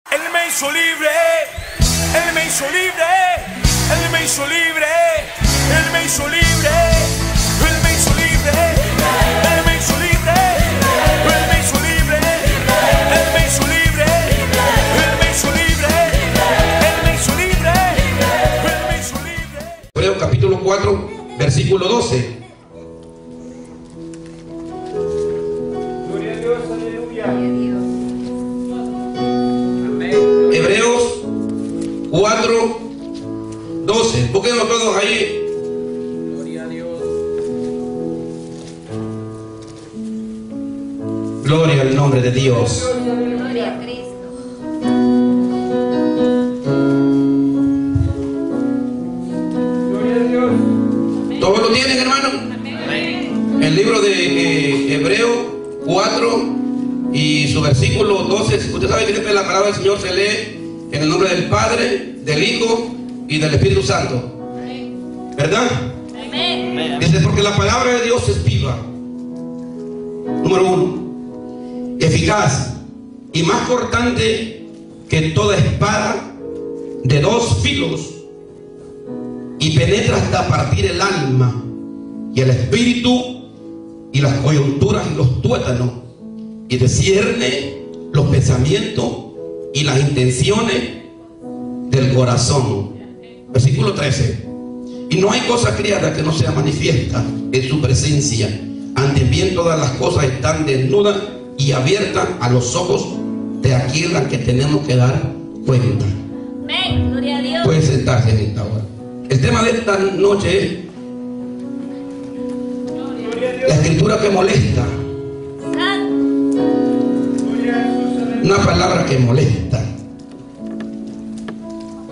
Él me hizo libre, Él me hizo libre, Él me hizo libre, Él me hizo libre, Él me hizo libre, Él me hizo libre, Él me hizo libre, Él me hizo libre, Él me hizo libre, Él me hizo libre, Él me hizo libre. Hebreos capítulo 4, versículo 12. Gloria a Dios, aleluya. Hebreos 4, 12. Búsquenlo todos ahí. Gloria a Dios. Gloria al nombre de Dios. Gloria a Cristo. Gloria a Dios. ¿Todos lo tienen, hermano? Amén. El libro de Hebreos 4 y su versículo 12. Usted sabe que la palabra del Señor se lee en el nombre del Padre, del Hijo y del Espíritu Santo. ¿Verdad? Amén. Dice, porque la palabra de Dios es viva. Número 1. Eficaz y más cortante que toda espada de dos filos, y penetra hasta partir el alma y el espíritu y las coyunturas y los tuétanos, y discierne los pensamientos y las intenciones del corazón. Versículo 13. Y no hay cosa criada que no sea manifiesta en su presencia. Antes bien todas las cosas están desnudas y abiertas a los ojos de aquel a que tenemos que dar cuenta. Amén. Gloria a Dios. Puede sentarse en esta hora. El tema de esta noche es Gloria a Dios. la escritura que molesta. Santo. Gloria a Jesús, aleluya. Una palabra que molesta.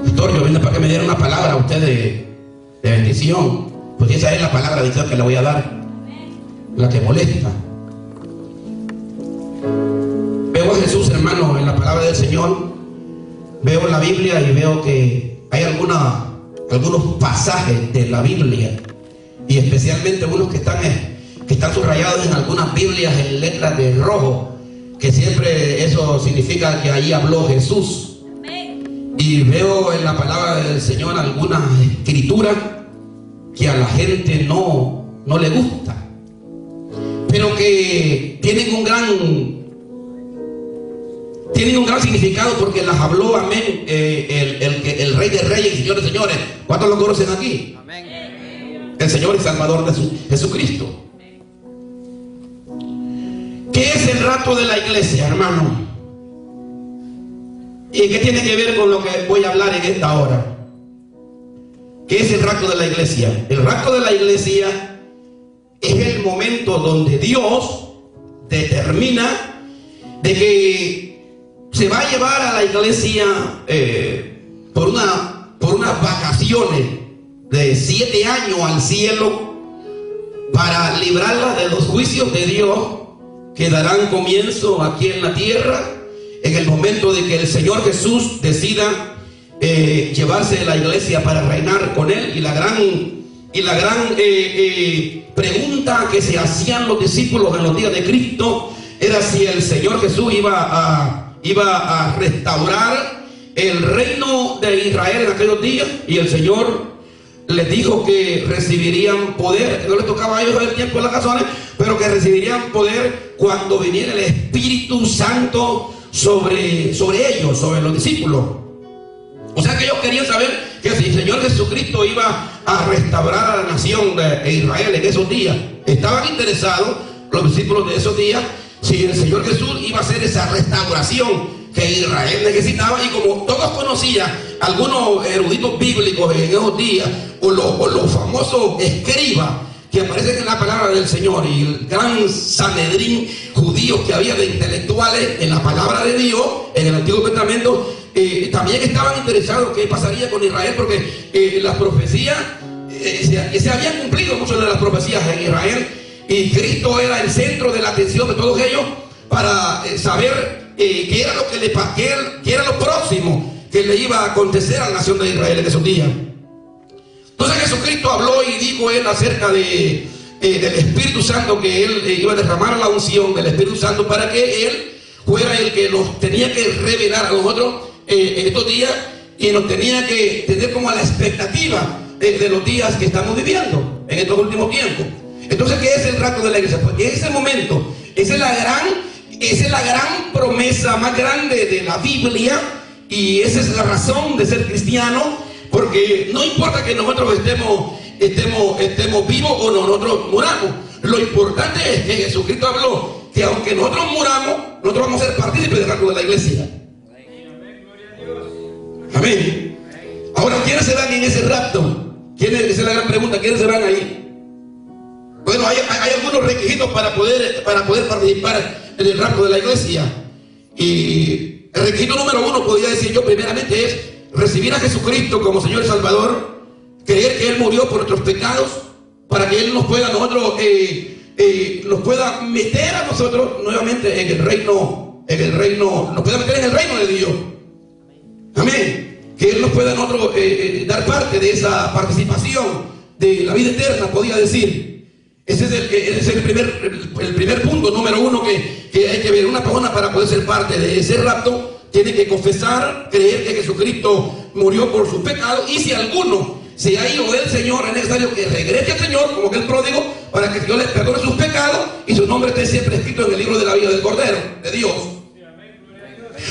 Pastor, yo vine para que me diera una palabra a usted de bendición. Pues esa es la palabra de Dios que le voy a dar. La que molesta. Veo a Jesús, hermano, en la palabra del Señor. Veo la Biblia y veo que hay algunos pasajes de la Biblia, y especialmente unos que están subrayados en algunas Biblias en letras de rojo, que siempre eso significa que ahí habló Jesús. Amén. Y veo en la palabra del Señor algunas escrituras que a la gente no le gusta, pero que tienen un gran significado, porque las habló, amén, el Rey de Reyes y Señor de Señores. ¿Cuántos lo conocen aquí? Amén. El Señor y Salvador de Jesucristo. ¿Qué es el rapto de la iglesia, hermano? ¿Y qué tiene que ver con lo que voy a hablar en esta hora? ¿Qué es el rapto de la iglesia? El rapto de la iglesia es el momento donde Dios determina de que se va a llevar a la iglesia por unas vacaciones de 7 años al cielo, para librarla de los juicios de Dios que darán comienzo aquí en la tierra, en el momento de que el Señor Jesús decida llevarse a la iglesia para reinar con él. Y la gran pregunta que se hacían los discípulos en los días de Cristo era si el Señor Jesús iba a restaurar el reino de Israel en aquellos días. Y el Señor les dijo que recibirían poder. No les tocaba a ellos el tiempo en las razones, pero que recibirían poder cuando viniera el Espíritu Santo sobre ellos, sobre los discípulos. O sea que ellos querían saber que si el Señor Jesucristo iba a restaurar a la nación de Israel en esos días. Estaban interesados los discípulos de esos días si el Señor Jesús iba a hacer esa restauración que Israel necesitaba. Y como todos conocían, algunos eruditos bíblicos en esos días, o los famosos escribas que aparecen en la palabra del Señor, y el gran Sanedrín judío que había de intelectuales en la palabra de Dios en el Antiguo Testamento, también estaban interesados qué pasaría con Israel, porque las profecías se habían cumplido, muchas de las profecías en Israel, y Cristo era el centro de la atención de todos ellos para saber qué era lo qué era lo próximo que le iba a acontecer a la nación de Israel en esos días. Entonces Jesucristo habló y dijo él acerca del Espíritu Santo, que él iba a derramar la unción del Espíritu Santo para que él fuera el que nos tenía que revelar a nosotros en estos días y nos tenía que tener como a la expectativa de los días que estamos viviendo en estos últimos tiempos. Entonces, ¿qué es el rapto de la iglesia? Pues en ese momento, esa es la gran promesa más grande de la Biblia, y esa es la razón de ser cristiano, porque no importa que nosotros estemos vivos o no, nosotros muramos. Lo importante es que Jesucristo habló que aunque nosotros muramos, nosotros vamos a ser partícipes del rapto de la iglesia. Amén. Ahora, ¿quiénes se van en ese rapto? Esa es la gran pregunta. ¿Quiénes se van ahí? Bueno, hay algunos requisitos para poder participar en el rapto de la iglesia. Y el requisito número 1, podría decir yo, primeramente es recibir a Jesucristo como Señor y Salvador, creer que Él murió por nuestros pecados, para que Él nos pueda nos pueda meter a nosotros nuevamente en el reino, nos pueda meter en el reino de Dios. Amén. Que Él nos pueda a nosotros dar parte de esa participación de la vida eterna, podría decir. Ese es el primer punto, número 1, que hay que ver. Una persona, para poder ser parte de ese rapto, tiene que confesar, creer que Jesucristo murió por sus pecados, y si alguno se ha ido del Señor, es necesario que regrese al Señor como aquel pródigo, para que el Señor le perdone sus pecados y su nombre esté siempre escrito en el libro de la vida del Cordero de Dios.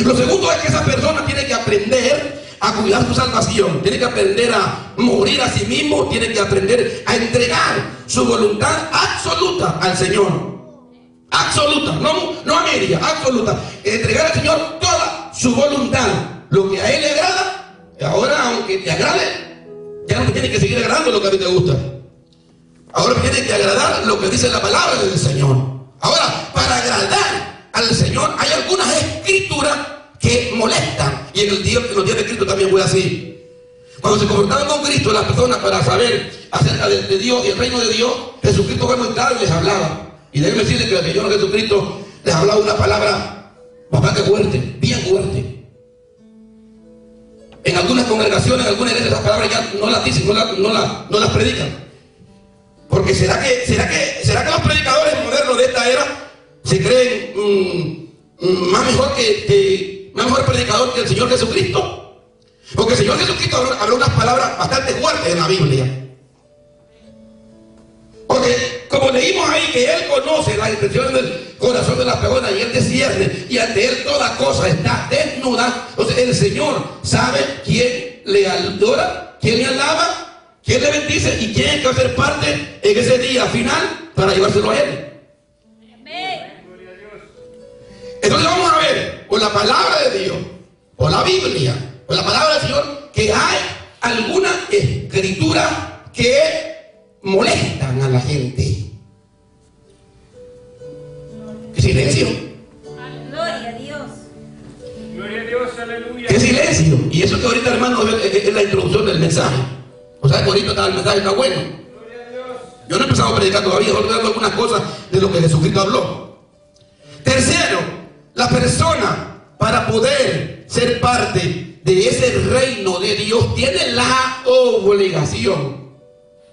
Lo segundo es que esa persona tiene que aprender a cuidar su salvación, tiene que aprender a morir a sí mismo, tiene que aprender a entregar su voluntad absoluta al Señor. Absoluta, no a media, absoluta. Entregar al Señor toda su voluntad. Lo que a Él le agrada, ahora aunque te agrade, ya no te tiene que seguir agradando lo que a ti te gusta. Ahora tiene que agradar lo que dice la palabra del Señor. Ahora, para agradar al Señor hay algunas escrituras que molestan. Y en los días de Cristo también fue así. Cuando se confrontaban con Cristo las personas para saber acerca de Dios y el reino de Dios, Jesucristo fue muy claro y les hablaba. Y déjenme decirles que el Señor Jesucristo les hablaba una palabra bastante fuerte, bien fuerte. En algunas congregaciones, en algunas iglesias, esas palabras ya no las dicen, no las predican. Porque ¿será que los predicadores modernos de esta era se creen más mejor predicador que el Señor Jesucristo? Porque el Señor Jesucristo habló unas palabras bastante fuertes en la Biblia. Porque como leímos ahí que Él conoce las intenciones del corazón de las personas y Él discierne, y ante Él toda cosa está desnuda, entonces el Señor sabe quién le adora, quién le alaba, quién le bendice y quién va a ser parte en ese día final para llevárselo a Él. Entonces vamos a ver por la palabra de Dios, por la Biblia, por la palabra del Señor, que hay algunas escrituras que molestan a la gente. ¿Qué silencio? Gloria a Dios. Gloria a Dios, aleluya. ¿Qué silencio? Y eso que ahorita, hermano, es la introducción del mensaje. O sea, que ahorita el mensaje está bueno. Gloria a Dios. Yo no he empezado a predicar todavía, estoy dando algunas cosas de lo que Jesucristo habló. Tercero, la persona, para poder ser parte de ese reino de Dios, tiene la obligación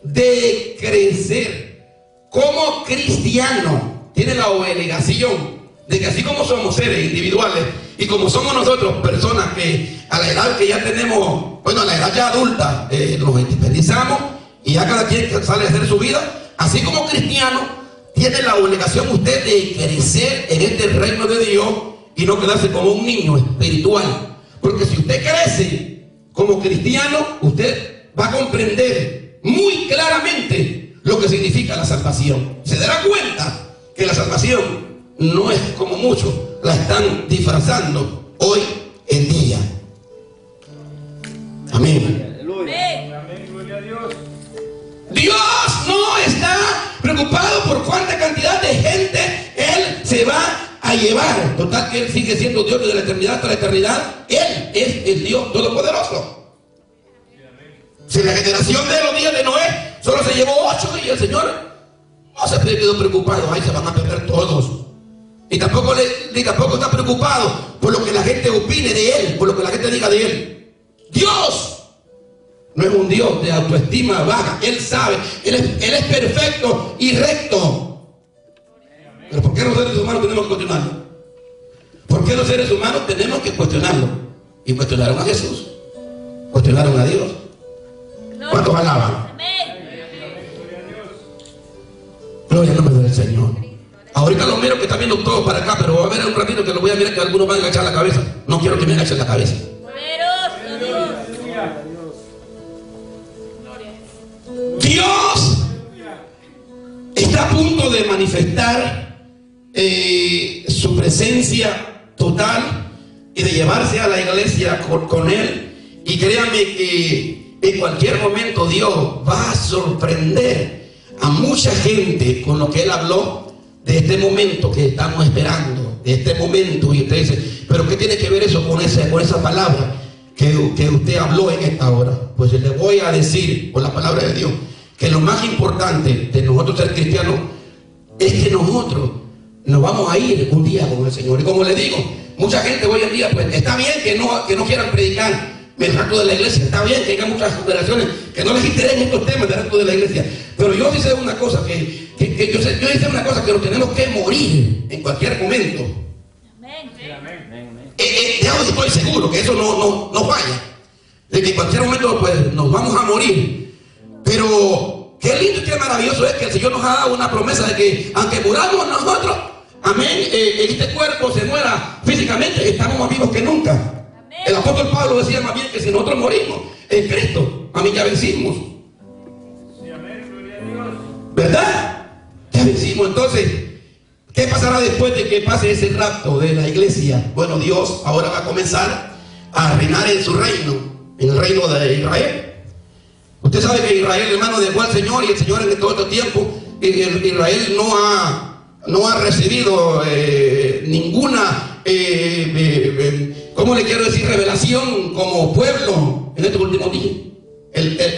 de crecer como cristiano. Tiene la obligación de que, así como somos seres individuales y como somos nosotros personas que a la edad que ya tenemos, bueno, a la edad ya adulta, nos independizamos y ya cada quien sale a hacer su vida, así como cristiano tiene la obligación usted de crecer en este reino de Dios y no quedarse como un niño espiritual. Porque si usted crece como cristiano, usted va a comprender muy claramente lo que significa la salvación. Se dará cuenta que la salvación no es como muchos la están disfrazando hoy en día. Amén. Amén, gloria a Dios. Dios no está preocupado por cuánta cantidad de gente Él se va a llevar. Total, que Él sigue siendo Dios desde la eternidad hasta la eternidad. Él es el Dios todopoderoso. Si la generación de los días de Noé solo se llevó 8, y el Señor no se quedó preocupado, ahí se van a perder todos. Y tampoco está preocupado por lo que la gente opine de Él, por lo que la gente diga de Él. Dios no es un Dios de autoestima baja. Él sabe, Él es perfecto y recto. Pero ¿por qué nosotros, hermanos, tenemos que continuar? Porque los seres humanos tenemos que cuestionarlo. Y cuestionaron a Jesús. Cuestionaron a Dios. ¿Cuántos alaban? Gloria al nombre del Señor. Ahorita lo miro que está viendo todo para acá, pero va a haber un ratito que lo voy a mirar que algunos van a agachar la cabeza. No quiero que me agachen la cabeza. Dios está a punto de manifestar su presencia total y de llevarse a la iglesia con Él. Y créanme que en cualquier momento Dios va a sorprender a mucha gente con lo que Él habló de este momento que estamos esperando, de este momento. Y usted dice, ¿pero qué tiene que ver eso con esa palabra que usted habló en esta hora? Pues le voy a decir por la palabra de Dios que lo más importante de nosotros ser cristianos es que nosotros nos vamos a ir un día con el Señor. Y como le digo, mucha gente hoy en día, pues está bien que no quieran predicar el rapto de la iglesia, está bien que haya muchas generaciones que no les interesen estos temas del rapto de la iglesia, pero yo sí sé una cosa, yo sé una cosa, que nos tenemos que morir en cualquier momento. Yo estoy seguro que eso no falla, de que en cualquier momento pues nos vamos a morir. Pero qué lindo y qué maravilloso es que el Señor nos ha dado una promesa de que aunque muramos nosotros, amén, este cuerpo se muera físicamente, estamos más vivos que nunca. Amén. El apóstol Pablo decía más bien que si nosotros morimos en Cristo, amén, ya vencimos. Sí, amén, gloria a Dios. ¿Verdad? Ya vencimos. Entonces, ¿qué pasará después de que pase ese rapto de la iglesia? Bueno, Dios ahora va a comenzar a reinar en su reino, en el reino de Israel. Usted sabe que Israel, hermano, dejó al Señor, y el Señor en todo este tiempo, Israel no ha recibido ninguna, ¿cómo le quiero decir?, revelación como pueblo en estos últimos días.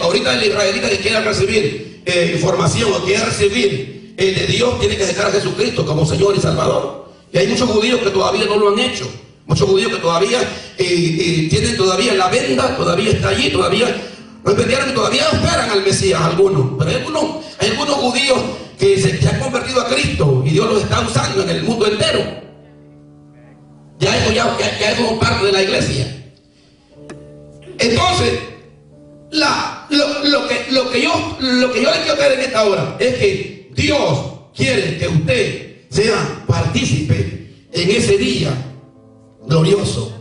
Ahorita el israelita que quiera recibir información o quiera recibir de Dios, tiene que dejar a Jesucristo como Señor y Salvador. Y hay muchos judíos que todavía no lo han hecho. Muchos judíos que todavía tienen todavía la venda, todavía está allí, todavía esperan al Mesías, algunos. Pero hay algunos judíos que se han convertido a Cristo y Dios los está usando en el mundo entero. Ya es como parte de la iglesia. Entonces, lo que yo le quiero traer en esta hora es que Dios quiere que usted sea partícipe en ese día glorioso.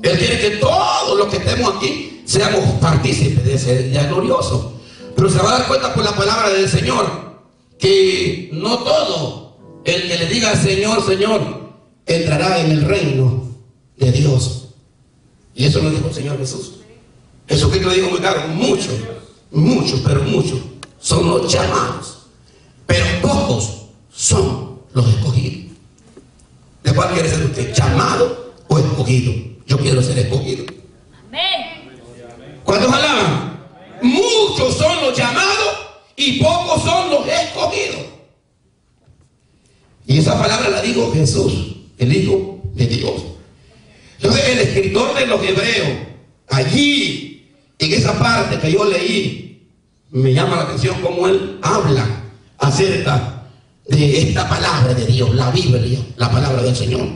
Él quiere que todos los que estemos aquí seamos partícipes de ese día glorioso. Pero se va a dar cuenta por la palabra del Señor que no todo el que le diga Señor, Señor, entrará en el reino de Dios. Y eso lo dijo el Señor Jesús. Jesucristo dijo muy claro, muchos son los llamados, pero pocos son los escogidos. ¿De cuál quiere ser usted? ¿Llamado o escogido? Yo quiero ser escogido. Amén. ¿Cuántos alaban? Muchos son los llamados y pocos son los escogidos. Y esa palabra la dijo Jesús, el Hijo de Dios. Entonces el escritor de los Hebreos, allí en esa parte que yo leí, me llama la atención cómo él habla acerca de esta palabra de Dios, la Biblia, la palabra del Señor.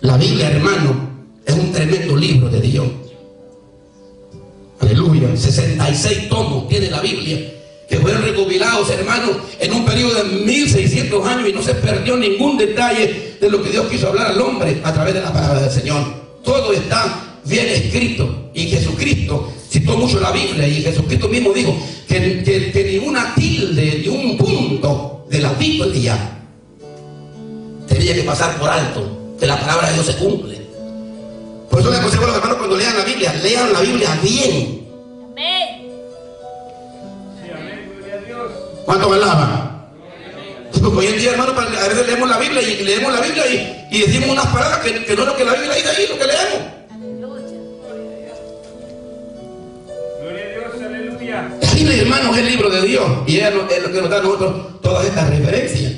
La Biblia, hermano, es un tremendo libro de Dios. Aleluya. 66 tomos tiene la Biblia, que fueron recopilados, hermanos, en un periodo de 1600 años, y no se perdió ningún detalle de lo que Dios quiso hablar al hombre a través de la palabra del Señor. Todo está bien escrito, y Jesucristo citó mucho la Biblia, y Jesucristo mismo dijo que ni una tilde, ni un punto de la Biblia tenía que pasar por alto, que la palabra de Dios se cumple. Por eso le aconsejo a los hermanos, cuando lean la Biblia bien. Amén. Sí, amén, gloria a Dios. ¿Cuánto me alaban? Sí, porque hoy en día, hermano, a veces leemos la Biblia y decimos unas palabras que no es lo que la Biblia dice ahí, lo que leemos. Gloria a Dios, aleluya. La Biblia, hermano, es el libro de Dios, y es lo que nos da a nosotros todas estas referencias.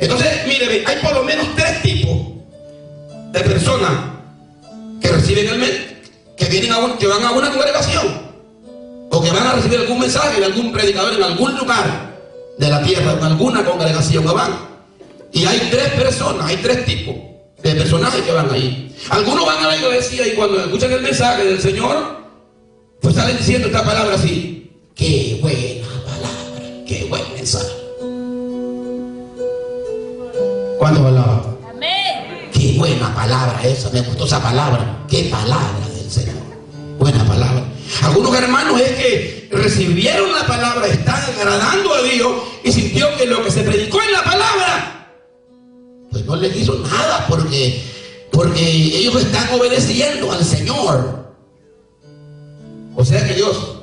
Entonces, mire, hay por lo menos 3 tipos de personas que reciben el mensaje, que van a una congregación, o que van a recibir algún mensaje de algún predicador en algún lugar de la tierra, en alguna congregación que van. Y hay 3 personas, hay 3 tipos. de personajes que van ahí. Algunos van a la iglesia y cuando escuchan el mensaje del Señor, pues salen diciendo esta palabra así: qué buena palabra, qué buen mensaje. ¿Cuántos alaban? Amén. Qué buena palabra esa, me gustó esa palabra. Qué palabra del Señor, buena palabra. Algunos hermanos es que recibieron la palabra, están agradando a Dios y sintió que lo que se predicó en la palabra, pues no les hizo nada porque ellos están obedeciendo al Señor. O sea que Dios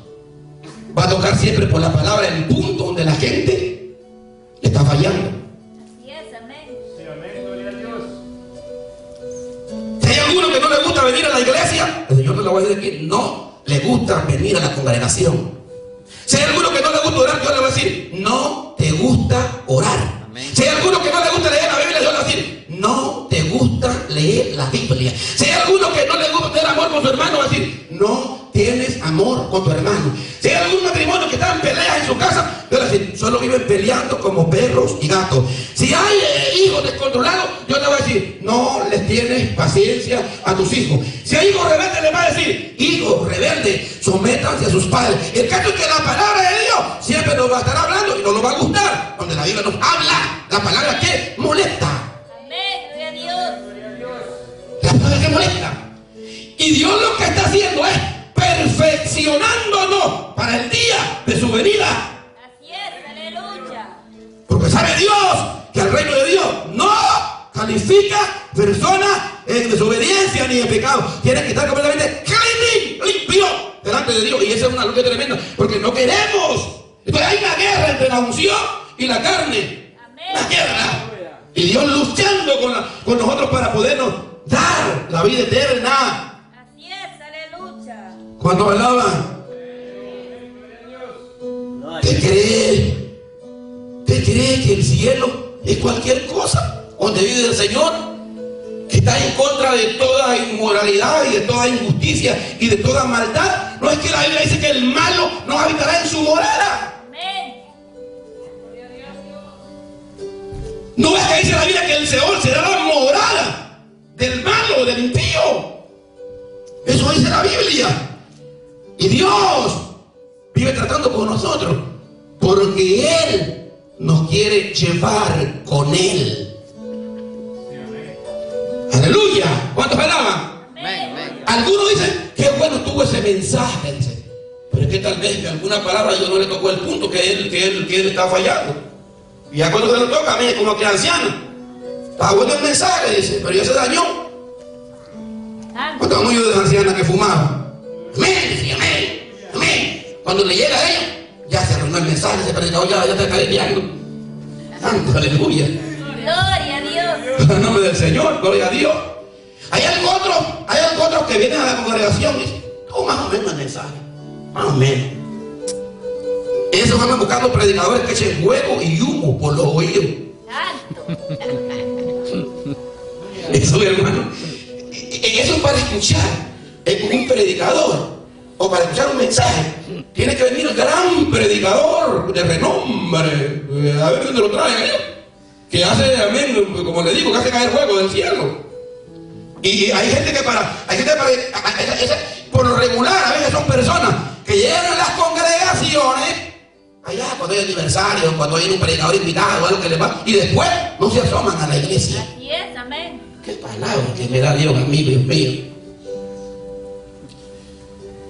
va a tocar siempre por la palabra el punto donde la gente le está fallando. Así es, amén. Sí, amén, gloria a Dios. Si hay alguno que no le gusta venir a la iglesia, el Señor te lo va a decir que no le gusta venir a la congregación. Si hay alguno que no le gusta orar, Dios le va a decir: no te gusta orar. Si hay alguno que no le gusta leer la Biblia, Dios le va a decir: no te gusta leer la Biblia. Si hay alguno que no le gusta tener amor con su hermano, va a decir: no tienes amor con tu hermano. Si hay algún matrimonio que está en peleas en su casa, Dios le va a decir: solo viven peleando como perros y gatos. Si hay hijos descontrolados, Dios le va a decir: no les tienes paciencia a tus hijos. Si hay hijos rebeldes, le va a decir: hijos rebeldes, sométanse a sus padres. El caso es que la palabra de Dios siempre nos va a estar hablando y no nos va a gustar. Donde la Biblia nos habla, la palabra que molesta. Amén, gloria a Dios. La palabra que molesta. Y Dios lo que está haciendo es perfeccionándonos para el día de su venida. Así es, aleluya. Porque sabe Dios que el reino de Dios no califica personas en desobediencia ni en pecado. Tienen que estar completamente clean, limpio delante de Dios. Y esa es una lucha tremenda, porque no queremos. Entonces hay una guerra entre la unción y la carne. Amén. Una guerra. Y Dios luchando con nosotros para podernos dar la vida eterna. Así es, aleluya. Cuando alaban, ¿te cree que el cielo es cualquier cosa donde vive el Señor? Que está en contra de toda inmoralidad y de toda injusticia y de toda maldad. No es que la Biblia dice que el malo no habitará en su morada. Amén. No es que dice la Biblia que el Seol será la morada del malo, del impío. Eso dice la Biblia. Y Dios vive tratando con nosotros porque Él nos quiere llevar con Él. Aleluya. ¿Cuántos alaban? Amén. Algunos dicen: qué bueno tuvo ese mensaje. Dice, pero es que tal vez de alguna palabra yo no le tocó el punto que él está fallando. Y ya cuando se lo toca a mí, como que anciano, está bueno el mensaje, dice, pero ya se dañó. ¿Cuántos años de anciana que fumaba? Amén, dice, amén, amén. Cuando le llega a ella, ya se arruinó el mensaje, ese predicador ya está calificando. Santo, aleluya. Gloria a Dios. En el nombre del Señor, gloria a Dios. Hay algo otros que vienen a la congregación y dicen: tú más o menos el mensaje, más o menos. Esos van buscando predicadores que echen fuego y humo por los oídos. Santo. Eso, hermano, eso es para escuchar un predicador o para escuchar un mensaje. Tiene que venir el gran predicador de renombre, a ver dónde lo traen ellos, que hace, amén, como le digo, que hace caer fuego del cielo. Y hay gente que por lo regular, a veces son personas que llegan a las congregaciones allá cuando hay aniversario, cuando hay un predicador invitado o algo que les va, y después no se asoman a la iglesia. Así es, amén. Qué palabra que me da Dios a mí, Dios mío.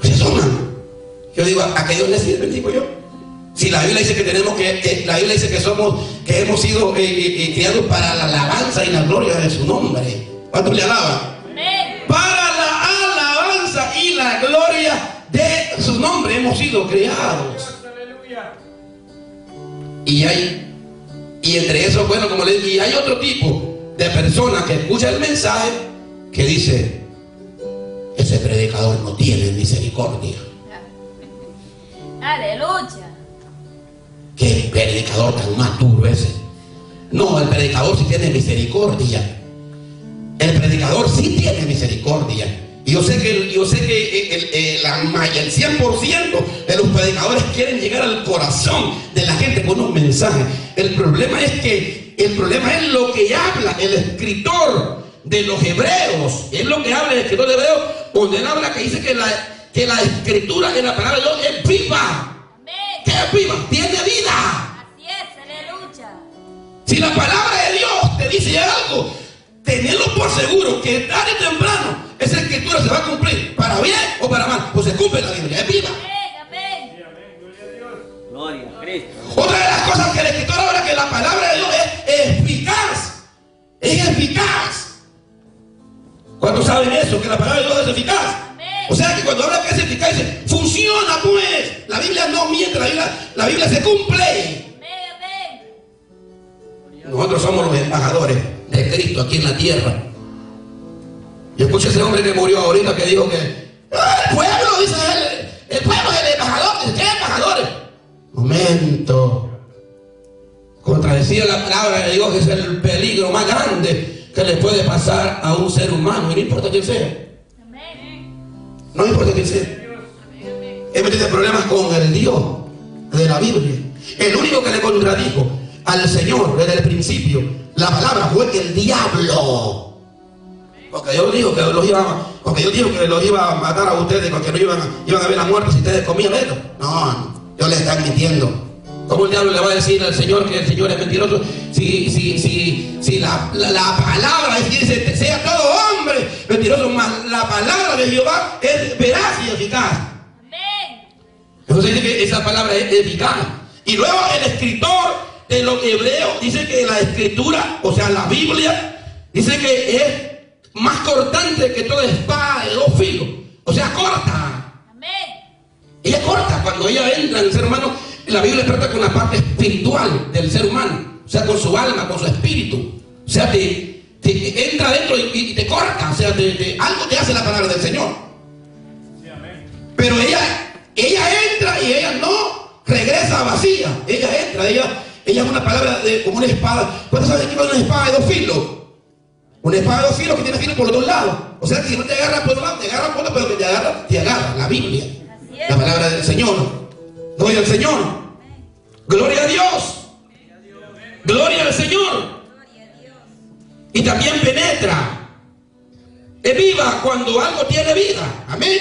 No se asoman. Yo digo, ¿a qué Dios le sirve? Digo yo. Si la Biblia dice que tenemos la Biblia dice que hemos sido criados para la alabanza y la gloria de su nombre. ¿Cuánto le alaban? Amén. Para la alabanza y la gloria de su nombre hemos sido creados. Aleluya. Y entre eso, bueno, como les digo, y hay otro tipo de personas que escucha el mensaje que dice: ese predicador no tiene misericordia. Aleluya. Qué predicador tan maduro ese. No, el predicador sí tiene misericordia. El predicador sí tiene misericordia. Y yo sé que el 100% de los predicadores quieren llegar al corazón de la gente con un mensaje. El problema es lo que habla el escritor de los hebreos. Es lo que habla el escritor de Hebreos, donde él habla que dice que la escritura en la palabra de Dios es viva. Amén. ¿Qué es viva? Tiene vida. Así es, aleluya. Si la palabra de Dios te dice algo, tenedlo por seguro que tarde o temprano esa escritura se va a cumplir, para bien o para mal, pues se cumple la Biblia, es viva. Amén, amén. Gloria a Cristo. Otra de las cosas que el escritor habla es que la palabra de Dios es eficaz. Es eficaz. ¿Cuántos saben eso? Que la palabra de Dios es eficaz. Amén. O sea que cuando habla que es eficaz, dice, funciona pues. La Biblia no miente, la Biblia se cumple. Amén, amén. Nosotros somos los embajadores de Cristo aquí en la tierra. Yo escuché a ese hombre que murió ahorita que dijo que el pueblo, dice él, el pueblo es el embajador. ¿Qué embajadores? Momento. Contradecía la palabra de Dios, que es el peligro más grande que le puede pasar a un ser humano, y no importa quién sea. Amén. No importa quién sea. Él tiene problemas con el Dios de la Biblia. El único que le contradijo al Señor desde el principio la palabra fue el diablo. Porque Dios dijo que los iba a matar a ustedes, porque no iban a ver la muerte si ustedes comían esto. No, Dios les está mintiendo. ¿Cómo el diablo le va a decir al Señor que el Señor es mentiroso? Si la palabra dice, sea todo hombre mentiroso, más la palabra de Jehová es veraz y eficaz. Amén. Entonces dice que esa palabra es eficaz. Y luego el escritor de los hebreos dice que la escritura, o sea la Biblia, dice que es más cortante que toda espada de dos filos. O sea, corta. Amén. Ella corta. Cuando ella entra en el ser humano, la Biblia trata con la parte espiritual del ser humano. O sea, con su alma, con su espíritu. O sea, te entra adentro y te corta. O sea, algo te hace la palabra del Señor. Sí, amén. Pero ella entra y ella no regresa vacía. Ella entra, ella es una palabra como una espada. ¿Cuántos saben que es una espada de dos filos? Una espada de dos filos que tiene filo por los dos lados. O sea, que si no te agarra por un lado, te agarra por otro, pero que te agarra la Biblia. Así es. La palabra del Señor. Gloria al Señor. Gloria a Dios. Gloria al Señor. Gloria a Dios. Y también penetra. Es viva cuando algo tiene vida. Amén.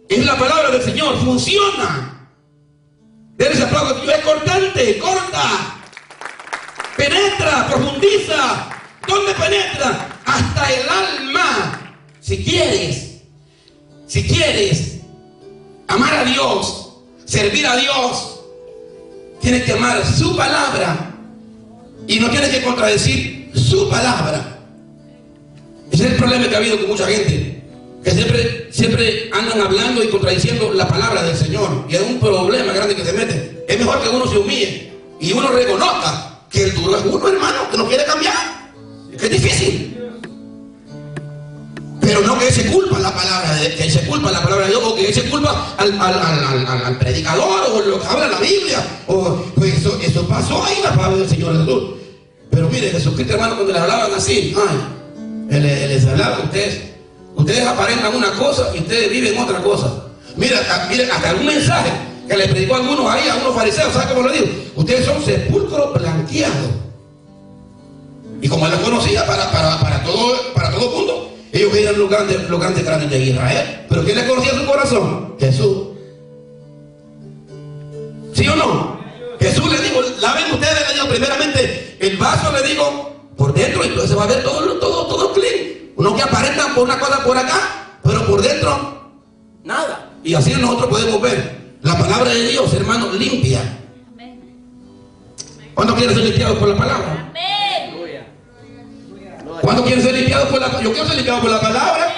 Es la palabra del Señor. Funciona. Debe ese aplauso. Es cortante, corta. Penetra, profundiza. ¿Dónde penetra? Hasta el alma. Si quieres amar a Dios, servir a Dios, tienes que amar su palabra y no tienes que contradecir su palabra. Ese es el problema que ha habido con mucha gente, que siempre andan hablando y contradiciendo la palabra del Señor, y es un problema grande que se mete. Es mejor que uno se humille y uno reconozca que el duro es uno, hermano, que no quiere cambiar. Es difícil, pero no que se culpa la palabra de Dios, o que se culpa al predicador, o lo que habla la Biblia, o pues eso pasó ahí, la palabra del Señor Jesús. Pero mire, Jesucristo, hermano, cuando le hablaban así, él les hablaba, ustedes aparentan una cosa y ustedes viven otra cosa. Mira, hasta algún mensaje que le predicó a algunos ahí, a unos fariseos, ¿sabe cómo lo digo? Ustedes son sepulcros blanqueados. Y como él los conocía para todo mundo, ellos eran los grandes grandes de Israel. Pero ¿quién le conocía su corazón? Jesús. ¿Sí o no? Jesús le dijo, laven ustedes, le digo, primeramente el vaso, le digo, por dentro, y entonces va a ver todo clean. Uno que aparenta por una cosa por acá, pero por dentro, nada. Y así nosotros podemos ver la palabra de Dios, hermano, limpia. Amén. ¿Cuántos quieren ser limpiados por la palabra? Amén. ¿Cuántos quieren ser limpiados por la palabra? Yo quiero ser limpiado por la palabra.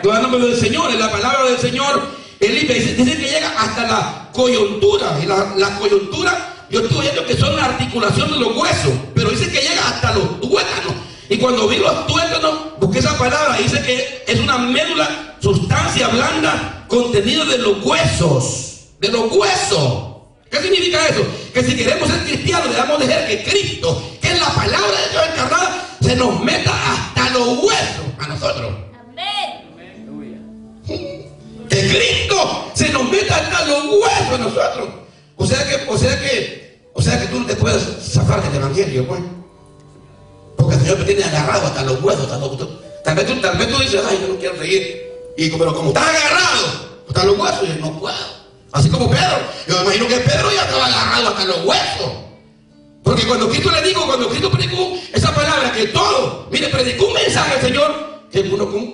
Gloria al nombre del Señor. En la palabra del Señor, Él limpia. Dice que llega hasta la coyuntura. Y la coyuntura, yo estoy viendo que son la articulación de los huesos, pero dice que llega hasta los tuétanos. Y cuando vi los tuétanos, busqué esa palabra. Dice que es una médula, sustancia blanda, contenida de los huesos. De los huesos. ¿Qué significa eso? Que si queremos ser cristianos, debemos dejar que Cristo, que es la palabra de Dios encarnada, se nos meta hasta los huesos a nosotros. Amén. Que Cristo se nos meta hasta los huesos a nosotros. O sea que tú no te puedes zafar del evangelio, pues. Porque el Señor me tiene agarrado hasta los huesos, tal vez tú dices, ay, yo no quiero seguir. Pero como estás agarrado hasta los huesos, yo no puedo. Así como Pedro. Yo me imagino que Pedro ya estaba agarrado hasta los huesos. Porque cuando Cristo predicó esa palabra, que todo, mire, predicó un mensaje al Señor, que uno como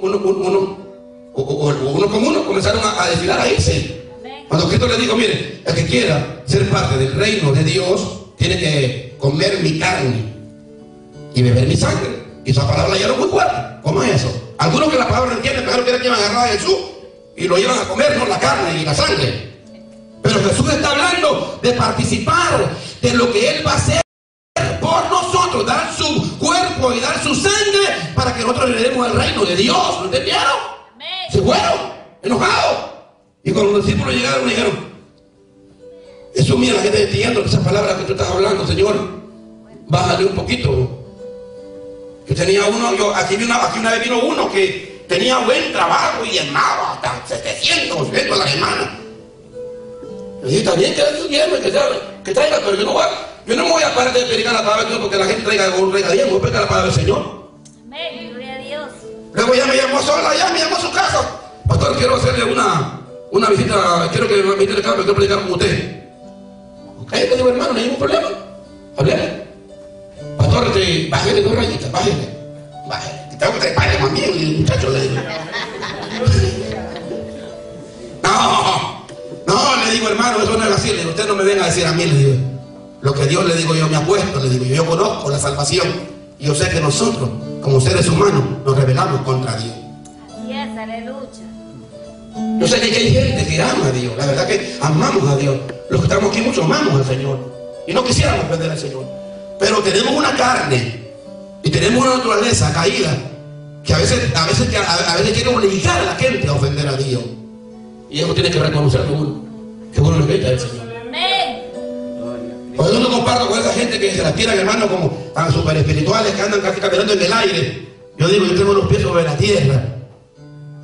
uno comenzaron a desfilar, a irse. Cuando Cristo le dijo, mire, el que quiera ser parte del reino de Dios, tiene que comer mi carne y beber mi sangre. Y esa palabra ya era muy fuerte. ¿Cómo es eso? Algunos que la palabra no entienden, pero que la llevan agarrada a Jesús y lo llevan a comer, no la carne y la sangre. Pero Jesús está hablando de participar de lo que Él va a hacer por nosotros, dar su cuerpo y dar su sangre para que nosotros heredemos el reino de Dios. ¿Lo entendieron? Se fueron enojados. Y cuando los discípulos llegaron, dijeron, Jesús, mira, la gente entiende esa palabra que tú estás hablando, Señor, bájale un poquito. Que tenía uno, aquí una vez vino uno que tenía buen trabajo y llenaba hasta 700 a la semana. Le dije, también que Dios llene, que traiga, pero yo no me voy a parar de predicar la palabra de Dios porque la gente traiga 10, voy a predicar la palabra del Señor. Amén, gloria a Dios. Luego ya me llamó sola, ya me llamó a su casa. Pastor, quiero hacerle una visita, quiero que me visite el campo, quiero predicar con usted. Ok, te digo, hermano, no hay ningún problema. Hablemos. Pastor, bájale 2 rayitas, bájale. Tengo que treparle más bien, el muchacho le digo. No, le digo, hermano, eso no es así. Le digo, usted no me venga a decir a mí, le digo. Lo que Dios le digo, yo me apuesto, le digo, yo conozco la salvación. Y yo sé que nosotros, como seres humanos, nos rebelamos contra Dios. Así es, aleluya. Yo sé que hay gente que ama a Dios. La verdad que amamos a Dios. Los que estamos aquí muchos amamos al Señor. Y no quisiéramos perder al Señor. Pero tenemos una carne y tenemos una naturaleza caída que a veces quiere obligar a la gente a ofender a Dios. Y eso tiene que reconocerlo uno. Que uno respeta al Señor. Amén. Por eso no comparto con esa gente que se la tiran, hermano, como tan super espirituales que andan casi caminando en el aire. Yo digo, yo tengo los pies sobre la tierra.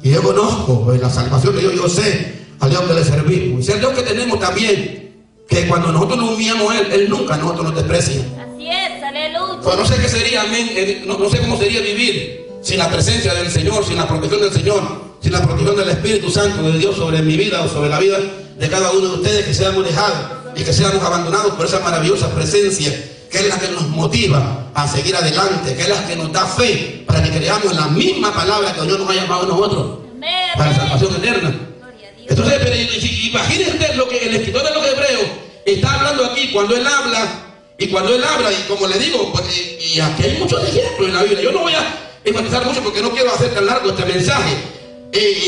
Y yo conozco la salvación de Dios, yo sé al Dios que le servimos. Y sé el Dios que tenemos también, que cuando nosotros nos humillamos a Él nunca a nosotros nos desprecia. Así es, aleluya. Pues no sé qué sería, amén, no sé cómo sería vivir sin la presencia del Señor, sin la protección del Señor, sin la protección del Espíritu Santo de Dios sobre mi vida o sobre la vida de cada uno de ustedes, que seamos dejados y que seamos abandonados por esa maravillosa presencia que es la que nos motiva a seguir adelante, que es la que nos da fe para que creamos la misma palabra que Dios nos ha llamado a nosotros. Amén. Para la salvación eterna. Gloria a Dios. Entonces, pero imagínense usted lo que el escritor de los Hebreos está hablando aquí cuando él habla, y como le digo, y aquí hay muchos ejemplos en la Biblia. Yo no voy a enfatizar mucho porque no quiero hacer tan largo este mensaje,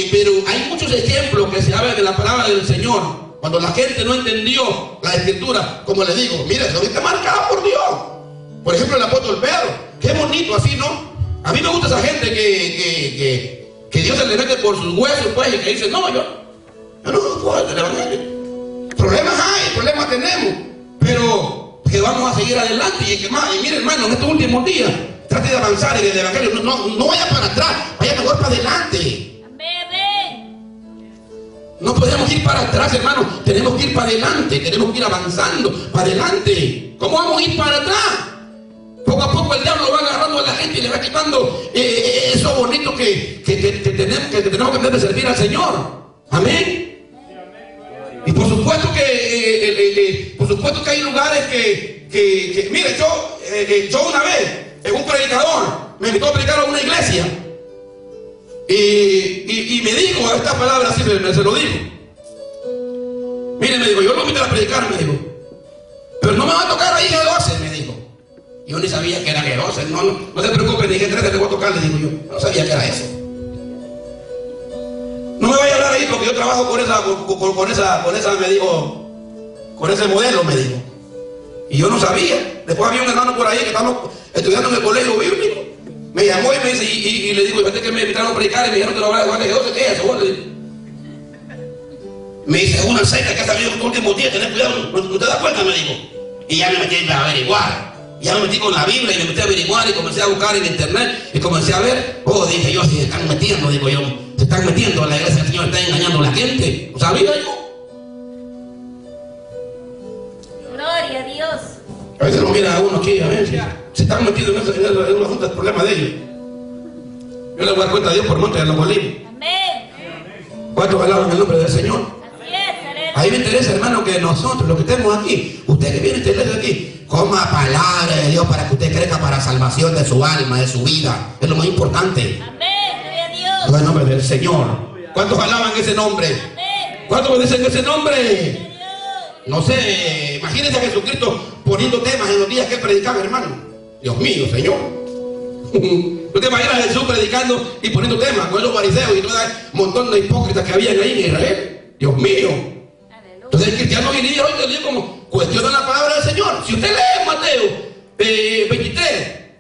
pero hay muchos ejemplos que se hablan de la palabra del Señor. Cuando la gente no entendió la escritura, como le digo, mire, eso está marcado por Dios. Por ejemplo, el apóstol Pedro, qué bonito así, ¿no? A mí me gusta esa gente que Dios se le mete por sus huesos, pues, y que dice, no, yo no puedo el evangelio. Problemas hay, problemas tenemos, pero que vamos a seguir adelante. Y mire, hermano, en estos últimos días, trate de avanzar en el evangelio. No vaya para atrás, vaya mejor para adelante. No podemos ir para atrás, hermano. Tenemos que ir para adelante. Tenemos que ir avanzando para adelante. ¿Cómo vamos a ir para atrás? Poco a poco el diablo va agarrando a la gente y le va quitando eso bonito que tenemos que hacer de servir al Señor. Amén. Y por supuesto que hay lugares que mire, yo una vez, un predicador me invitó a predicar a una iglesia. Y me dijo esta palabra así, se lo digo. Mire, me dijo, yo lo invito a predicar, me dijo, pero no me va a tocar ahí G12, me dijo. Yo ni sabía que era G12, no se preocupe, ni G13 le voy a tocar, le digo yo. No sabía que era eso. No me vaya a hablar ahí porque yo trabajo con esa, me dijo, con ese modelo, me dijo. Y yo no sabía. Después había un hermano por ahí que estamos estudiando en el colegio bíblico. Me llamó y me dice, y le digo, fíjate que me invitaron a predicar y me dijeron que no voy a dejar de G12, ¿qué es eso? Me dice, es una secta que ha salido en los últimos días, tened cuidado, ¿no te das cuenta? Me dijo. Y ya me metí a averiguar. Ya me metí con la Biblia y me metí a averiguar y comencé a buscar en internet y comencé a ver. Oh, dije yo, si se están metiendo, digo yo, se están metiendo a la iglesia, el Señor está engañando a la gente. ¿No sabía yo? Gloria a Dios. A veces lo mira a uno aquí, a ver. se están metidos en un asunto del problema de ellos. Yo le voy a dar cuenta a Dios por monte de los olivos. Amén. ¿Cuántos alaban el nombre del Señor? Así es, aleluya. Ahí me interesa, hermano, que nosotros, los que estemos aquí, usted que viene a esta iglesia aquí, coma palabra de Dios para que usted crezca para salvación de su alma, de su vida. Es lo más importante. Amén. Gloria a Dios. En el nombre del Señor. ¿Cuántos alaban ese nombre? Amén. ¿Cuántos dicen ese nombre? Gloria a Dios. No sé, imagínense a Jesucristo poniendo temas en los días que él predicaba, hermano. Dios mío, Señor. ¿No te imaginas a Jesús predicando y poniendo temas con esos fariseos y todo un montón de hipócritas que habían ahí en Israel? Dios mío. Aleluya. Entonces el cristiano hoy en día como cuestiona la palabra del Señor. Si usted lee Mateo 23,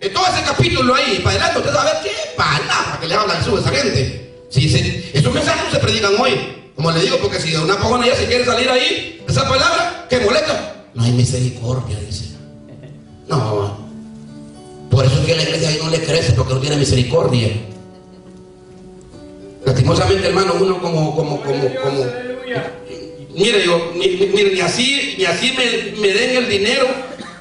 en todo ese capítulo ahí, para adelante, usted va a ver qué palabra que le habla Jesús a esa gente. Si esos mensajes no se predican hoy. Como le digo, porque si de una pagona ya se quiere salir ahí, esa palabra que molesta, no hay misericordia, dice. No. Por eso es que la iglesia ahí no le crece, porque no tiene misericordia. Lastimosamente, hermano, uno mire, ni así me den el dinero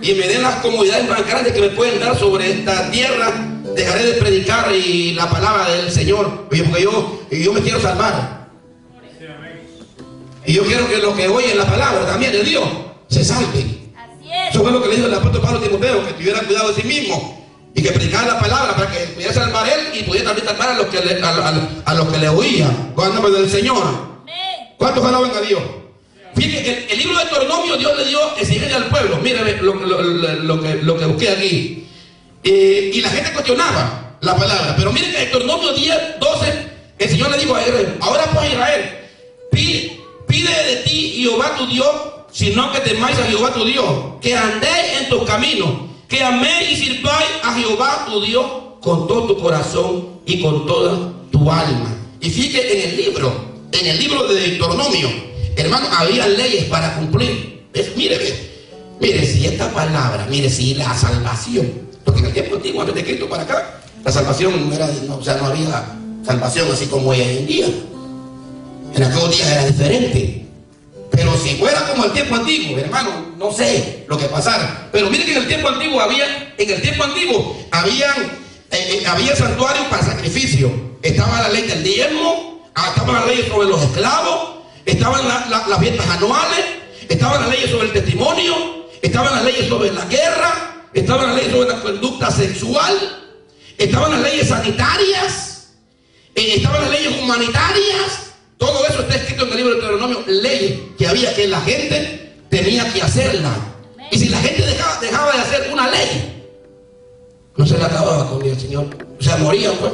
y me den las comodidades más grandes que me pueden dar sobre esta tierra, dejaré de predicar y la palabra del Señor. Oye, porque yo me quiero salvar. Y yo quiero que los que oyen la palabra también de Dios se salven. Así es. Eso fue lo que le dijo el apóstol Pablo a Timoteo, que tuviera cuidado de sí mismo y que predicara la palabra para que pudiera salvar él y pudiera también salvar a los que le oían. Con el nombre del Señor. Amén. ¿Cuántos alaban a Dios? Fíjense que el libro de Deuteronomio Dios le dio exigencia al pueblo. Mírame lo que busqué aquí. Y la gente cuestionaba la palabra. Pero miren que Deuteronomio 10, 12, el Señor le dijo a Israel: ahora pues Israel, pide de ti Jehová tu Dios, sino que temáis a Jehová tu Dios, que andéis en tus caminos, que améis y sirváis a Jehová tu Dios con todo tu corazón y con toda tu alma. Y fíjate en el libro de Deuteronomio, hermano, había leyes para cumplir. Mire si esta palabra, mire si la salvación, porque en el tiempo antiguo, antes de Cristo para acá, la salvación era, no había salvación así como hoy en día. En aquellos días era diferente. Pero si fuera como el tiempo antiguo, hermano, no sé lo que pasara. Pero miren que en el tiempo antiguo había santuarios para sacrificio. Estaba la ley del diezmo, estaban las leyes sobre los esclavos, estaban las fiestas anuales, estaban las leyes sobre el testimonio, estaban las leyes sobre la guerra, estaban las leyes sobre la conducta sexual, estaban las leyes sanitarias, estaban las leyes humanitarias. Todo eso está escrito en el libro de Deuteronomio, leyes que había que la gente tenía que hacerla. Y si la gente dejaba de hacer una ley, no se la acababa con el Señor. O sea, morían, pues.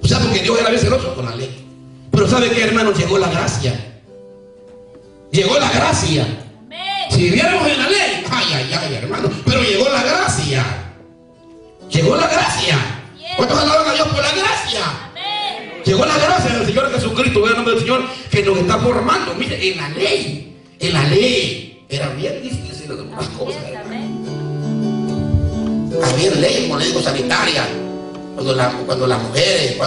O sea, porque Dios era bien celoso con la ley. Pero ¿sabe qué, hermanos? Llegó la gracia. Llegó la gracia. Amén. Si viviéramos en la ley, ay, hermano, pero llegó la gracia. Llegó la gracia. ¿Cuántos alaban a Dios por la gracia? Amén. Llegó la gracia del Señor Jesucristo, en el nombre del Señor, que nos está formando. Mire, en la ley, era bien difícil algunas cosas. Amén. Había leyes, como le digo, sanitarias. Cuando las mujeres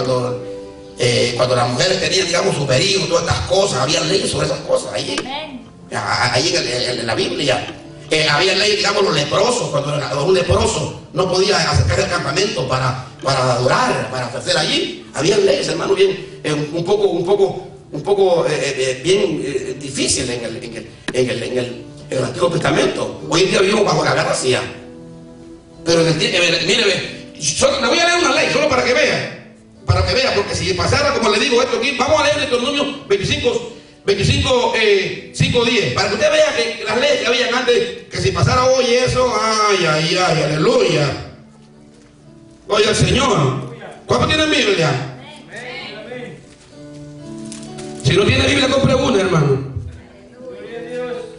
tenían, digamos, su perigo, todas estas cosas, había leyes sobre esas cosas. Ahí en la Biblia. Había leyes, digamos, los leprosos, cuando un leproso no podía acercarse al campamento para adorar, para ofrecer allí. Había leyes, hermano, bien, un poco bien difícil en el Antiguo Testamento. Hoy en día vivimos bajo la gracia. Pero mire, le voy a leer una ley solo para que vea, porque si pasara, como le digo, esto aquí, vamos a leer Deuteronomio 5:10, para que usted vea que las leyes que habían antes, que si pasara hoy eso, ay, aleluya, oye al Señor. ¿Cuántos tienen Biblia? Si no tiene Biblia, compre una, hermano.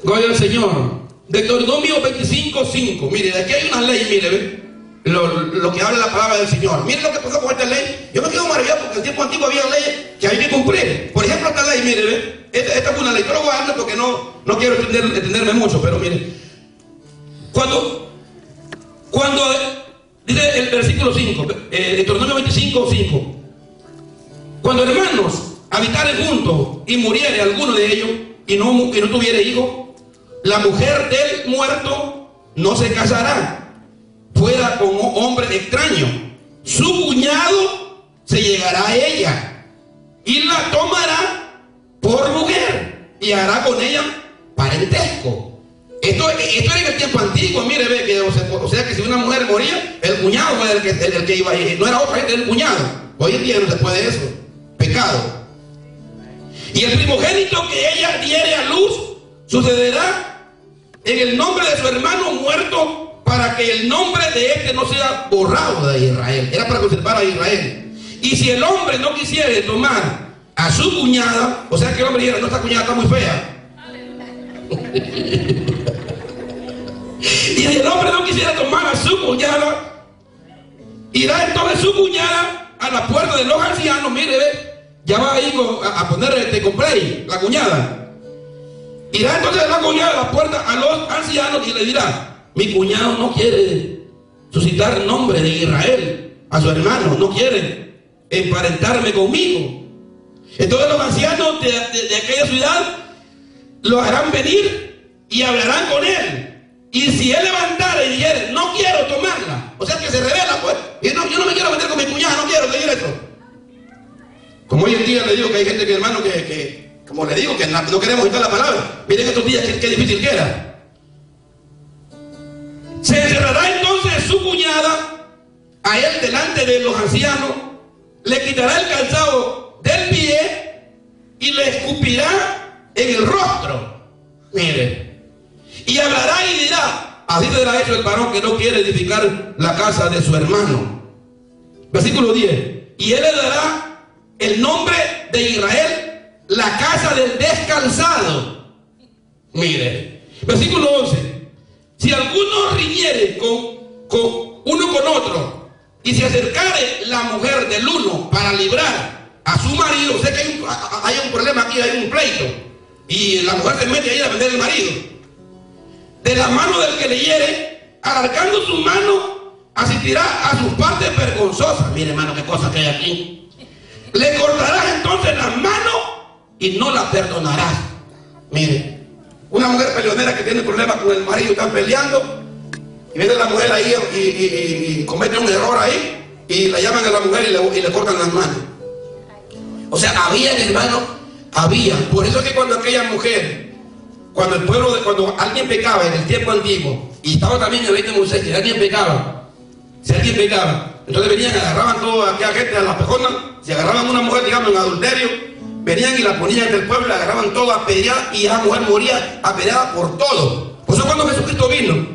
Gloria al Señor. Deuteronomio 25:5. Mire, de aquí hay una ley, mire, ¿ve? Lo que habla la palabra del Señor. Miren lo que pasó con esta ley. Yo me quedo maravillado porque en el tiempo antiguo había leyes que había que cumplir. Por ejemplo, esta ley, mire, ¿ve? Esta es una ley. Yo lo voy a dar porque no quiero extenderme mucho, pero mire. Cuando dice el versículo 5, Deuteronomio 25:5. Cuando hermanos habitaren juntos y muriere alguno de ellos y no tuviere hijo, la mujer del muerto no se casará, fuera con un hombre extraño, su cuñado se llegará a ella y la tomará por mujer y hará con ella parentesco. Esto era en el tiempo antiguo. Mire, ve que, o sea que si una mujer moría, el cuñado era el que iba a ir, no era otra gente, era el cuñado. Hoy en día no se puede eso, pecado. Y el primogénito que ella diere a luz sucederá en el nombre de su hermano muerto, para que el nombre de este no sea borrado de Israel. Era para conservar a Israel. Y si el hombre no quisiera tomar a su cuñada, o sea que el hombre dijera, no, esta cuñada está muy fea. Y si el hombre no quisiera tomar a su cuñada, irá entonces su cuñada a la puerta de los ancianos. Mire, ve, ya va ahí a poner compré la cuñada. Irá entonces la cuñada a la puerta a los ancianos y le dirá: mi cuñado no quiere suscitar el nombre de Israel a su hermano, no quiere emparentarme conmigo. Entonces los ancianos de aquella ciudad lo harán venir y hablarán con él. Y si él levantara y dijera, no quiero tomarla, o sea que se revela, pues, y no, yo no me quiero meter con mi cuñada, no quiero seguir esto. Como hoy en día le digo que hay gente, que hermano, que como le digo, que no queremos quitar la palabra. Miren estos días qué difícil que era. Se encerrará entonces su cuñada a él delante de los ancianos, le quitará el calzado del pie y le escupirá en el rostro. Mire. Y hablará y dirá: así será hecho el varón que no quiere edificar la casa de su hermano. Versículo 10. Y él le dará el nombre de Israel, la casa del descalzado. Mire. Versículo 11. Si alguno riñere con uno con otro, y se acercare la mujer del uno para librar a su marido, sé que hay un problema aquí, hay un pleito, y la mujer se mete ahí a vender el marido. De la mano del que le hiere, alargando su mano, asistirá a sus partes vergonzosas. Mire, hermano, qué cosa que hay aquí. Le cortarás entonces las manos y no la perdonarás. Mire, una mujer peleonera que tiene problemas con el marido, están peleando, y viene la mujer ahí y comete un error ahí, y la llaman a la mujer y le cortan las manos. O sea, había, hermano, había. Por eso es que cuando aquella mujer, cuando el pueblo, cuando alguien pecaba en el tiempo antiguo, y estaba también en el rey de Moisés, si alguien pecaba, entonces venían, agarraban toda aquella gente a las pejonas, si agarraban una mujer, digamos, en adulterio, venían y la ponían entre el pueblo, la agarraban toda apedreada, y esa mujer moría apedreada por todo. Por eso cuando Jesucristo vino,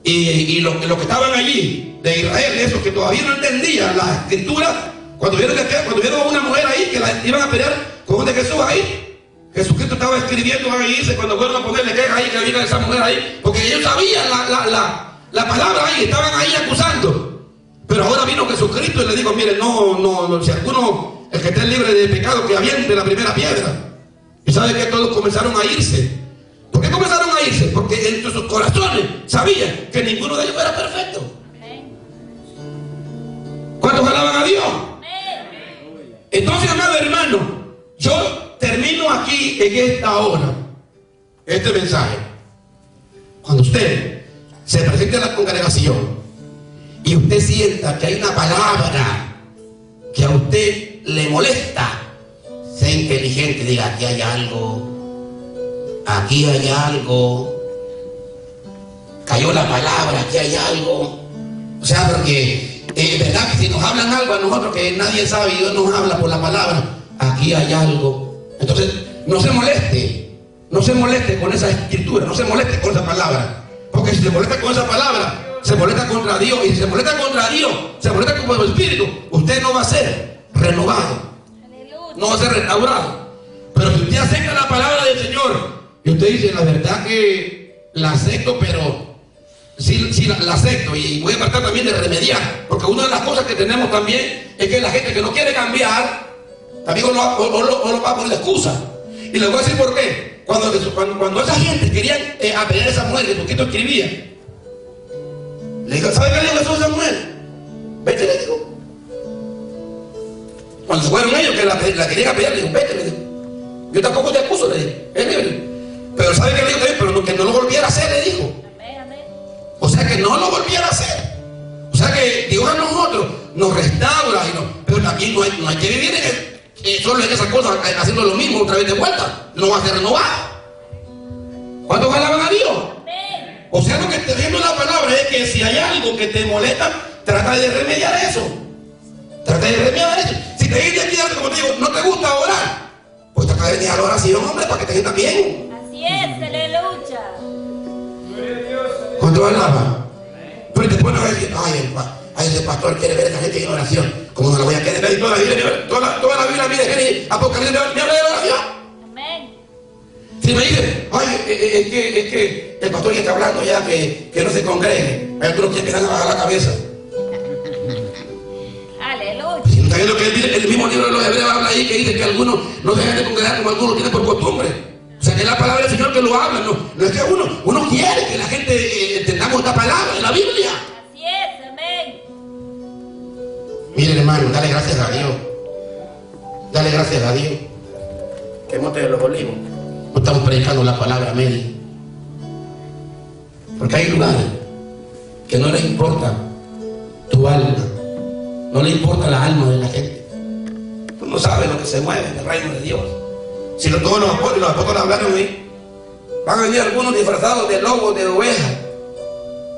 y los que estaban allí, de Israel, esos que todavía no entendían la escritura, cuando vieron a una mujer ahí, que la iban a pelear con de Jesús ahí, Jesucristo estaba escribiendo ahí, dice, cuando fueron a ponerle queja ahí, que había esa mujer ahí, porque ellos sabían la palabra ahí, estaban ahí acusando. Pero ahora vino Jesucristo y le dijo: mire, no, si alguno, el que esté libre de pecado, que aviente la primera piedra. Y sabe que todos comenzaron a irse. ¿Por qué comenzaron a irse? Porque entre sus corazones sabían que ninguno de ellos era perfecto. ¿Cuántos alaban a Dios? Entonces, amado hermano, yo termino aquí en esta hora este mensaje. Cuando usted se presente a la congregación y usted sienta que hay una palabra que a usted le molesta, sea inteligente, diga: aquí hay algo, cayó la palabra, aquí hay algo. O sea, porque es verdad que si nos hablan algo a nosotros que nadie sabe y Dios nos habla por la palabra, aquí hay algo. Entonces, no se moleste con esa escritura, no se moleste con esa palabra, porque si se molesta con esa palabra, se molesta contra Dios, y si se molesta contra Dios, se molesta con el Espíritu, usted no va a ser renovado, no va a ser restaurado. Pero si usted acepta la palabra del Señor y usted dice: la verdad que la acepto, pero sí la acepto, y voy a tratar también de remediar, porque una de las cosas que tenemos también es que la gente que no quiere cambiar también o lo va a poner la excusa. Y les voy a decir por qué. Cuando esa gente quería apedrear a esa mujer que Jesucristo escribía, le dijo: ¿sabe qué le dijo Jesús a esa mujer? Vete, le dijo. Cuando fueron ellos que la querían apedrear, le dijo: vete, le dijo. Yo tampoco te acuso, le dijo. Es libre. Pero ¿sabe qué le dijo? Pero que no lo volviera a hacer, le dijo. O sea, que no lo volviera a hacer. sea que Dios a nosotros nos restaura, pero también no hay que vivir solo en esas cosas, haciendo lo mismo otra vez de vuelta. No va a ser renovado. ¿Cuántos alaban a Dios? Amén. O sea, lo que está diciendo la palabra es que si hay algo que te molesta, trata de remediar eso. Trata de remediar eso. Si te dices aquí, como te digo, no te gusta orar, pues trata de venir a la oración, hombre, para que te sientas bien. Así es, aleluya. ¿Cuántos alaban? Pero después no vas a decir, ay, ese pastor quiere ver a la gente en oración. ¿Cómo no la voy a querer ver? Toda la Biblia mire, Génesis, Apocalipsis, me habla de oración. Amén. Si me dice, ay, es que el pastor ya está hablando ya que no se congregue, hay otros que dan a bajar la cabeza. Aleluya. Si no está viendo que el mismo libro de los Hebreos habla ahí que dice que algunos no se dejan de congregar como algunos tienen por costumbre. O sea, que es la palabra del Señor que lo habla, no es que uno quiere que la gente entendamos esta palabra de la Biblia. Así es, amén. Miren, hermano, dale gracias a Dios. Dale gracias a Dios. Que Monte de los Olivos no estamos predicando la palabra a medio. Porque hay lugares que no les importa tu alma, no le importa la alma de la gente. Tú no sabes lo que se mueve en el reino de Dios. Si todos los apóstoles hablaron ahí, van a venir algunos disfrazados de lobos, de ovejas,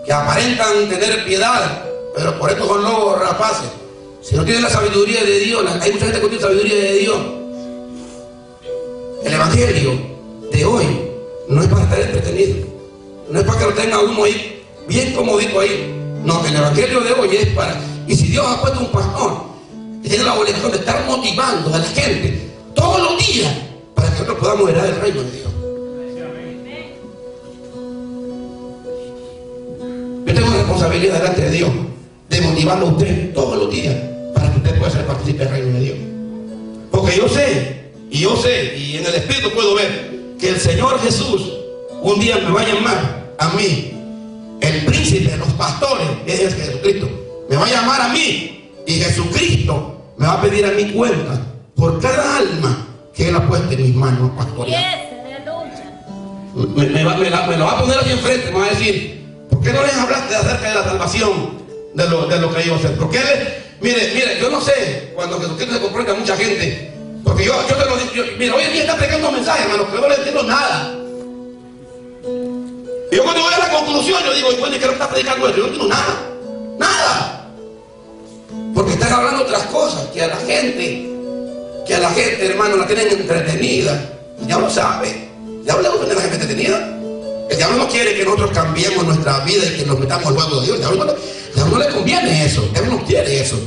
que aparentan tener piedad, pero por esto son lobos rapaces. Si no tienen la sabiduría de Dios, hay mucha gente que tiene sabiduría de Dios. El evangelio de hoy no es para estar entretenido, no es para que lo tenga uno ahí bien comodito ahí. No, el evangelio de hoy es para, y si Dios ha puesto un pastor que tiene la obligación de estar motivando a la gente todos los días para que nosotros podamos heredar el reino de Dios. Yo tengo una responsabilidad delante de Dios de motivarlo a usted todos los días para que usted pueda ser partícipe del reino de Dios. Porque yo sé, y en el Espíritu puedo ver que el Señor Jesús un día me va a llamar a mí, el príncipe de los pastores, es Jesucristo, me va a llamar a mí, y Jesucristo me va a pedir a mí cuenta por cada alma que Él ha puesto en mis manos pastorear. Yes, aleluya. Me lo va a poner aquí enfrente, me va a decir, ¿por qué no les hablaste acerca de la salvación, de lo que iba a hacer? Porque mire, yo no sé, cuando Jesucristo se confronta a mucha gente, porque yo te lo digo, mira, hoy en día está predicando un mensaje, hermano, que yo no le entiendo nada. Y yo cuando voy a la conclusión, yo digo, bueno, ¿y qué no está predicando esto? Yo no entiendo nada. Porque están hablando otras cosas que a la gente, hermano, la tienen entretenida. El diablo sabe. El diablo le gusta tener a la gente entretenida. El diablo no quiere que nosotros cambiemos nuestra vida y que nos metamos luego de Dios. El diablo no le conviene eso. El diablo no quiere eso.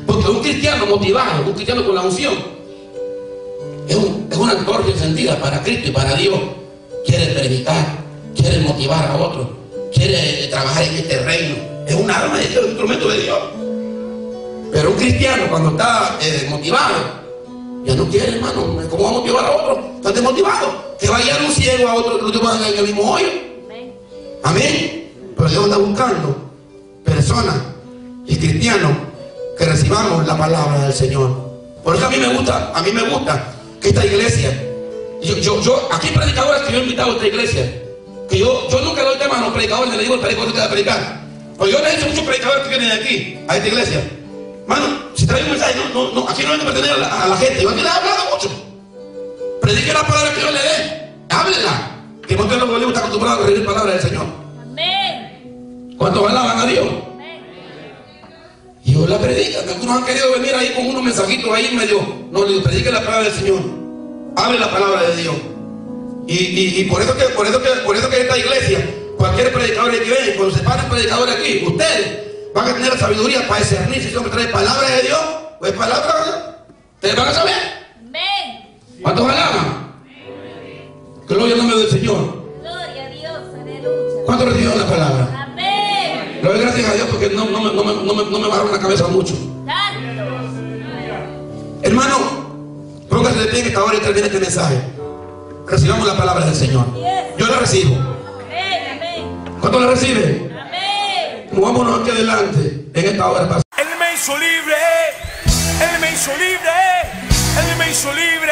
Porque un cristiano motivado, un cristiano con la unción, es una antorcha encendida para Cristo y para Dios. Quiere predicar, quiere motivar a otros, quiere trabajar en este reino. Es un arma de Dios, un instrumento de Dios. Pero un cristiano cuando está motivado, ya no quiere, hermano. ¿Cómo va a motivar a otro? Está desmotivado. Que vaya un ciego a otro, lo llevan en el mismo hoyo. Amén. Pero Dios está buscando personas y cristianos que recibamos la palabra del Señor. Por eso a mí me gusta que esta iglesia, aquí hay predicadores que yo he invitado a esta iglesia, que yo nunca doy tema a los predicadores, le digo al predicador que va a predicar. Pero yo le he dicho a muchos predicadores que vienen aquí, a esta iglesia, hermano, si trae un mensaje, aquí no hay que pertenecer a la gente. Yo aquí les he hablado mucho. Predique la palabra que yo le dé, háblela. Que Monte de los Olivos está acostumbrado a recibir palabra del Señor. Amén. ¿Cuántos alaban a Dios? Amén. Y yo la predica, que algunos han querido venir ahí con unos mensajitos ahí medio. No, le digo, predique la palabra del Señor. Hable la palabra de Dios. Y por eso que esta iglesia, cualquier predicador que venga, cuando se paren predicadores aquí, ustedes van a tener la sabiduría para discernir si son trae palabra de Dios o es palabra de Dios. Ustedes van a saber. Amén. ¿Cuántos alaban? Gloria al nombre del Señor. Gloria a Dios, aleluya. ¿Cuántos recibieron la palabra? Amén. Le doy gracias a Dios porque no me bajaron la cabeza mucho. Tanto. Hermano, póngase de pie en esta hora y termine este mensaje. Recibamos la palabra del Señor. Yo la recibo. Amén, amén. ¿Cuántos la reciben? Amén. Movámonos aquí adelante en esta hora. Él me hizo libre, Él me hizo libre, Él me hizo libre.